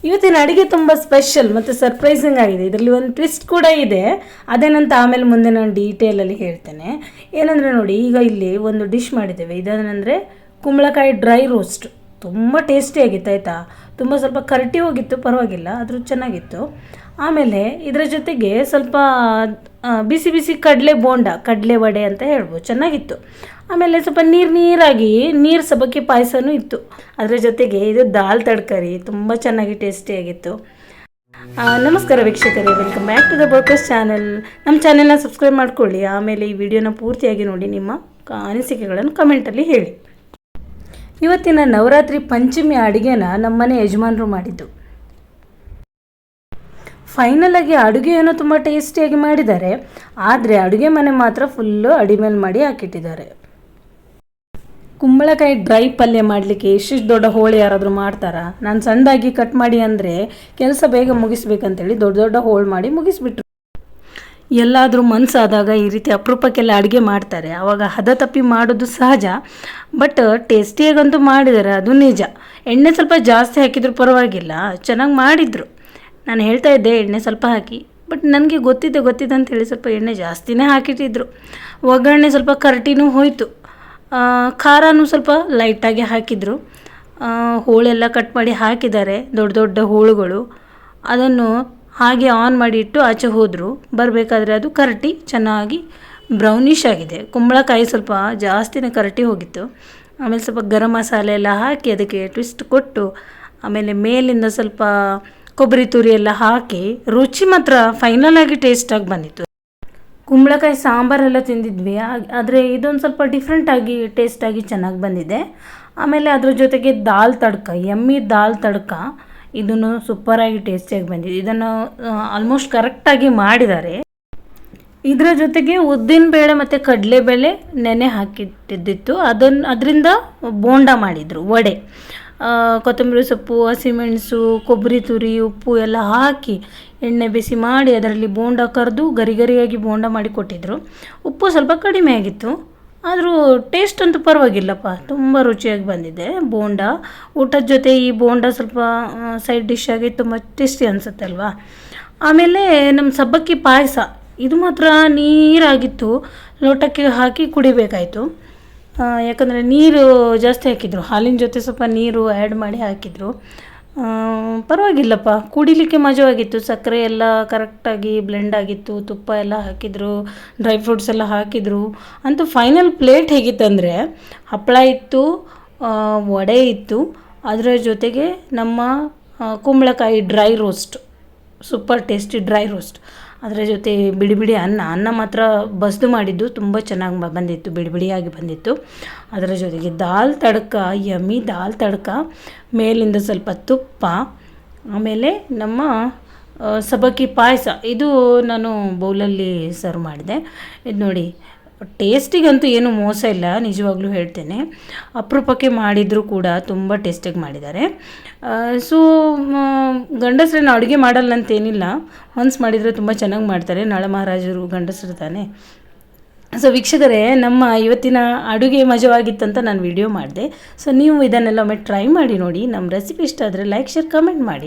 ಇವತ್ತಿನ ಅಡುಗೆ ತುಂಬ ಸ್ಪೆಷಲ್ ಮತ್ತು ಸರ್ಪ್ರೈಸಿಂಗ್ ಆಗಿದೆ. ಇದರಲ್ಲಿ ಒಂದು ಟ್ವಿಸ್ಟ್ ಕೂಡ ಇದೆ. ಅದೇನಂತ ಆಮೇಲೆ ಮುಂದೆ ನಾನು ಡೀಟೇಲಲ್ಲಿ ಹೇಳ್ತೇನೆ. ಏನಂದರೆ ನೋಡಿ, ಈಗ ಇಲ್ಲಿ ಒಂದು ಡಿಶ್ ಮಾಡಿದ್ದೇವೆ. ಇದೇನೆಂದರೆ ಕುಂಬಳಕಾಯಿ ಡ್ರೈ ರೋಸ್ಟ್. ತುಂಬ ಟೇಸ್ಟಿಯಾಗಿತ್ತು ಆಯಿತಾ. ತುಂಬ ಸ್ವಲ್ಪ ಕರಟಿ ಹೋಗಿತ್ತು, ಪರವಾಗಿಲ್ಲ, ಆದರೂ ಚೆನ್ನಾಗಿತ್ತು. ಆಮೇಲೆ ಇದರ ಜೊತೆಗೆ ಸ್ವಲ್ಪ ಬಿಸಿ ಬಿಸಿ ಕಡಲೆ ಬೋಂಡ, ಕಡಲೆ ವಡೆ ಅಂತ ಹೇಳ್ಬೋದು, ಚೆನ್ನಾಗಿತ್ತು. ಆಮೇಲೆ ಸ್ವಲ್ಪ ನೀರಾಗಿ ನೀರು ಸಬ್ಬಕ್ಕಿ ಪಾಯಸನೂ ಇತ್ತು. ಅದರ ಜೊತೆಗೆ ಇದು ದಾಲ್ ತಡ್ಕರಿ ತುಂಬ ಚೆನ್ನಾಗಿ ಟೇಸ್ಟಿಯಾಗಿತ್ತು. ನಮಸ್ಕಾರ ವೀಕ್ಷಕರೇ, welcome back to the Barkas channel. ನಮ್ಮ ಚಾನೆಲ್ನ ಸಬ್ಸ್ಕ್ರೈಬ್ ಮಾಡ್ಕೊಳ್ಳಿ. ಆಮೇಲೆ ಈ ವಿಡಿಯೋನ ಪೂರ್ತಿಯಾಗಿ ನೋಡಿ, ನಿಮ್ಮ ಅನಿಸಿಕೆಗಳನ್ನು ಕಮೆಂಟಲ್ಲಿ ಹೇಳಿ. ಇವತ್ತಿನ ನವರಾತ್ರಿ ಪಂಚಮಿ ಅಡುಗೆನ ನಮ್ಮನೆ ಯಜಮಾನರು ಮಾಡಿದ್ದು. ಫೈನಲ್ ಆಗಿ ಅಡುಗೆ ಏನೋ ತುಂಬ ಟೇಸ್ಟಿಯಾಗಿ ಮಾಡಿದ್ದಾರೆ, ಆದರೆ ಅಡುಗೆ ಮನೆ ಮಾತ್ರ ಫುಲ್ಲು ಅಡಿಮೇಲ್ ಮಾಡಿ ಹಾಕಿಟ್ಟಿದ್ದಾರೆ. ಕುಂಬಳಕಾಯಿ ಡ್ರೈ ಪಲ್ಯ ಮಾಡಲಿಕ್ಕೆ ಇಷ್ಟಿಷ್ಟು ದೊಡ್ಡ ಹೋಳು ಯಾರಾದರೂ ಮಾಡ್ತಾರಾ? ನಾನು ಸಣ್ಣದಾಗಿ ಕಟ್ ಮಾಡಿ ಅಂದರೆ ಕೆಲಸ ಬೇಗ ಮುಗಿಸ್ಬೇಕಂತೇಳಿ ದೊಡ್ಡ ದೊಡ್ಡ ಹೋಳು ಮಾಡಿ ಮುಗಿಸ್ಬಿಟ್ರು. ಎಲ್ಲಾದರೂ ಮನಸ್ಸಾದಾಗ ಈ ರೀತಿ ಅಪರೂಪಕ್ಕೆಲ್ಲ ಅಡುಗೆ ಮಾಡ್ತಾರೆ, ಆವಾಗ ಹದ ತಪ್ಪಿ ಮಾಡೋದು ಸಹಜ. ಬಟ್ ಟೇಸ್ಟಿಯಾಗಂತೂ ಮಾಡಿದ್ದಾರೆ, ಅದು ನಿಜ. ಎಣ್ಣೆ ಸ್ವಲ್ಪ ಜಾಸ್ತಿ ಹಾಕಿದ್ರು ಪರವಾಗಿಲ್ಲ, ಚೆನ್ನಾಗಿ ಮಾಡಿದರು. ನಾನು ಹೇಳ್ತಾ ಇದ್ದೆ ಎಣ್ಣೆ ಸ್ವಲ್ಪ ಹಾಕಿ, ಬಟ್ ನನಗೆ ಗೊತ್ತಿದೆ ಅಂತೇಳಿ ಸ್ವಲ್ಪ ಎಣ್ಣೆ ಜಾಸ್ತಿನೇ ಹಾಕಿಟ್ಟಿದ್ರು. ಒಗ್ಗರಣೆ ಸ್ವಲ್ಪ ಕರಟಿನೂ ಹೋಯಿತು. ಖಾರನೂ ಸ್ವಲ್ಪ ಲೈಟಾಗಿ ಹಾಕಿದರು. ಹೋಳೆಲ್ಲ ಕಟ್ ಮಾಡಿ ಹಾಕಿದ್ದಾರೆ, ದೊಡ್ಡ ದೊಡ್ಡ ಹೋಳುಗಳು. ಅದನ್ನು ಹಾಗೆ ಆನ್ ಮಾಡಿ ಇಟ್ಟು ಆಚೆ ಹೋದರು. ಬರಬೇಕಾದ್ರೆ ಅದು ಕರಟಿ ಚೆನ್ನಾಗಿ ಬ್ರೌನಿಷ್ ಆಗಿದೆ. ಕುಂಬಳಕಾಯಿ ಸ್ವಲ್ಪ ಜಾಸ್ತಿನೇ ಕರಟಿ ಹೋಗಿತ್ತು. ಆಮೇಲೆ ಸ್ವಲ್ಪ ಗರಂ ಮಸಾಲೆ ಎಲ್ಲ ಹಾಕಿ ಅದಕ್ಕೆ ಟ್ವಿಸ್ಟ್ ಕೊಟ್ಟು, ಆಮೇಲೆ ಮೇಲಿಂದ ಸ್ವಲ್ಪ ಕೊಬ್ಬರಿ ತುರಿ ಎಲ್ಲ ಹಾಕಿ ರುಚಿ ಮಾತ್ರ ಫೈನಲ್ ಆಗಿ ಟೇಸ್ಟಾಗಿ ಬಂದಿತ್ತು. ಕುಂಬಳಕಾಯಿ ಸಾಂಬಾರೆಲ್ಲ ತಿಂದಿದ್ವಿ, ಆದರೆ ಇದೊಂದು ಸ್ವಲ್ಪ ಡಿಫ್ರೆಂಟಾಗಿ ಟೇಸ್ಟಾಗಿ ಚೆನ್ನಾಗಿ ಬಂದಿದೆ. ಆಮೇಲೆ ಅದ್ರ ಜೊತೆಗೆ ದಾಲ್ ತಡ್ಕ, ಎಮ್ಮಿ ದಾಲ್ ತಡ್ಕ, ಇದನ್ನು ಸೂಪರಾಗಿ ಟೇಸ್ಟಿಯಾಗಿ ಬಂದಿದೆ. ಇದನ್ನು ಆಲ್ಮೋಸ್ಟ್ ಕರೆಕ್ಟಾಗಿ ಮಾಡಿದ್ದಾರೆ. ಇದರ ಜೊತೆಗೆ ಉದ್ದಿನಬೇಳೆ ಮತ್ತು ಕಡಲೆಬೇಳೆ ನೆನೆ ಹಾಕಿಟ್ಟಿದ್ದಿತ್ತು, ಅದರಿಂದ ಬೋಂಡ ಮಾಡಿದರು, ವಡೆ. ಕೊತ್ತಂಬರಿ ಸೊಪ್ಪು, ಹಸಿಮೆಣಸು, ಕೊಬ್ಬರಿ ತುರಿ, ಉಪ್ಪು ಎಲ್ಲ ಹಾಕಿ ಎಣ್ಣೆ ಬಿಸಿ ಮಾಡಿ ಅದರಲ್ಲಿ ಬೋಂಡ ಕರೆದು ಗರಿಯಾಗಿ ಬೋಂಡ ಮಾಡಿ ಕೊಟ್ಟಿದ್ದರು. ಉಪ್ಪು ಸ್ವಲ್ಪ ಕಡಿಮೆ ಆಗಿತ್ತು, ಆದರೂ ಟೇಸ್ಟ್ ಅಂತೂ ಪರವಾಗಿಲ್ಲಪ್ಪ, ತುಂಬ ರುಚಿಯಾಗಿ ಬಂದಿದೆ ಬೋಂಡ. ಊಟದ ಜೊತೆ ಈ ಬೋಂಡ ಸ್ವಲ್ಪ ಸೈಡ್ ಡಿಶ್ ಆಗಿ ತುಂಬ ಟೇಸ್ಟಿ ಅನಿಸುತ್ತೆ ಅಲ್ವಾ. ಆಮೇಲೆ ನಮ್ಮ ಸಬ್ಬಕ್ಕಿ ಪಾಯಸ, ಇದು ಮಾತ್ರ ನೀರಾಗಿತ್ತು, ಲೋಟಕ್ಕೆ ಹಾಕಿ ಕುಡಿಬೇಕಾಯಿತು. ಯಾಕಂದರೆ ನೀರು ಜಾಸ್ತಿ ಹಾಕಿದರು, ಹಾಲಿನ ಜೊತೆ ಸ್ವಲ್ಪ ನೀರು ಆ್ಯಡ್ ಮಾಡಿ ಹಾಕಿದರು. ಪರವಾಗಿಲ್ಲಪ್ಪ, ಕುಡಿಲಿಕ್ಕೆ ಮಜವಾಗಿತ್ತು. ಸಕ್ಕರೆ ಎಲ್ಲ ಕರೆಕ್ಟಾಗಿ ಬ್ಲೆಂಡ್ ಆಗಿತ್ತು, ತುಪ್ಪ ಎಲ್ಲ ಹಾಕಿದರು, ಡ್ರೈ ಫ್ರೂಟ್ಸ್ ಎಲ್ಲ ಹಾಕಿದರು. ಅಂತೂ ಫೈನಲ್ ಪ್ಲೇಟ್ ಹೇಗಿತ್ತಂದರೆ, ಹಪ್ಪಳ ಇತ್ತು, ವಡೆ ಇತ್ತು, ಅದರ ಜೊತೆಗೆ ನಮ್ಮ ಕುಂಬಳಕಾಯಿ dry roast, super tasty dry roast. ಅದರ ಜೊತೆ ಬಿಡಿ ಬಿಡಿ ಅನ್ನ ಮಾತ್ರ ಬಸ್ದು ಮಾಡಿದ್ದು, ತುಂಬ ಚೆನ್ನಾಗಿ ಬಂದಿತ್ತು, ಬಿಡಿ ಬಿಡಿಯಾಗಿ ಬಂದಿತ್ತು. ಅದರ ಜೊತೆಗೆ ದಾಲ್ ತಡ್ಕ, ಯಮ್ಮಿ ದಾಲ್ ತಡ್ಕ, ಮೇಲಿಂದ ಸ್ವಲ್ಪ ತುಪ್ಪ, ಆಮೇಲೆ ನಮ್ಮ ಸಬ್ಬಕ್ಕಿ ಪಾಯಸ. ಇದು ನಾನು ಬೌಲಲ್ಲಿ ಸರ್ವ್ ಮಾಡಿದೆ. ಇದು ನೋಡಿ, ಟೇಸ್ಟಿಗಂತೂ ಏನು ಮೋಸ ಇಲ್ಲ, ನಿಜವಾಗ್ಲೂ ಹೇಳ್ತೇನೆ. ಅಪರೂಪಕ್ಕೆ ಮಾಡಿದರೂ ಕೂಡ ತುಂಬ ಟೇಸ್ಟಿಯಾಗಿ ಮಾಡಿದ್ದಾರೆ. ಸೊ ಗಂಡಸರನ್ನ ಅಡುಗೆ ಮಾಡಲ್ಲ ಅಂತೇನಿಲ್ಲ, ಒನ್ಸ್ ಮಾಡಿದರೆ ತುಂಬ ಚೆನ್ನಾಗಿ ಮಾಡ್ತಾರೆ. ನಳಮಹಾರಾಜರು ಗಂಡಸರು ತಾನೆ. ಸೊ ವೀಕ್ಷಕರೇ, ನಮ್ಮ ಇವತ್ತಿನ ಅಡುಗೆ ಮಜವಾಗಿತ್ತಂತ ನಾನು ವಿಡಿಯೋ ಮಾಡಿದೆ. ಸೊ ನೀವು ಇದನ್ನೆಲ್ಲ ಒಮ್ಮೆ ಟ್ರೈ ಮಾಡಿ ನೋಡಿ. ನಮ್ಮ ರೆಸಿಪಿ ಇಷ್ಟ ಆದರೆ ಲೈಕ್, ಶೇರ್, ಕಮೆಂಟ್ ಮಾಡಿ.